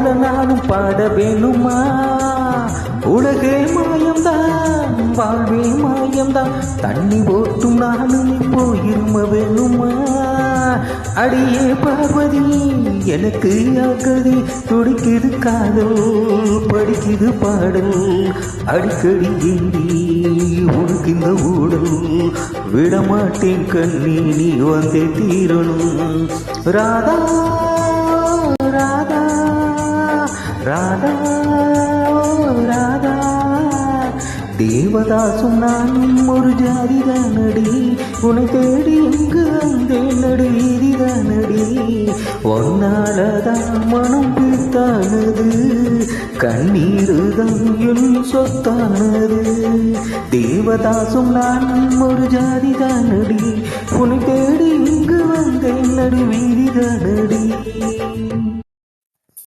போல நானும் பாட வேணுமா? உலகே மாயம்தான், வாழ்வே மாயம்தான், தண்ணி போட்டும் நானும் இப்போ இரும வேணுமா? அடியே பார்வதி எனக்கு யாக்கதி, துடிக்குது காதல் படிக்குது பாடல், அடிக்கடி ஏந்தி உனக்கு இந்த ஊடல், விடமாட்டேன் கண்ணி நீ வந்தே தீரணும். ராதா ராதா ராதா ராதா, தேவதாசும் நானும் ஒரு ஜாதிதானடி, உன்னை தேடி இங்கு வந்தேன் நடு வீதிதானடி. ஒன்னாலதான் மனம் பிடித்தானது, கண்ணீருதான் என் சொத்தானது. தேவதாசும் நானும் ஒரு ஜாதிதானடி, உன்னை தேடி இங்கு வந்தேன் நடு வீதிதானடி.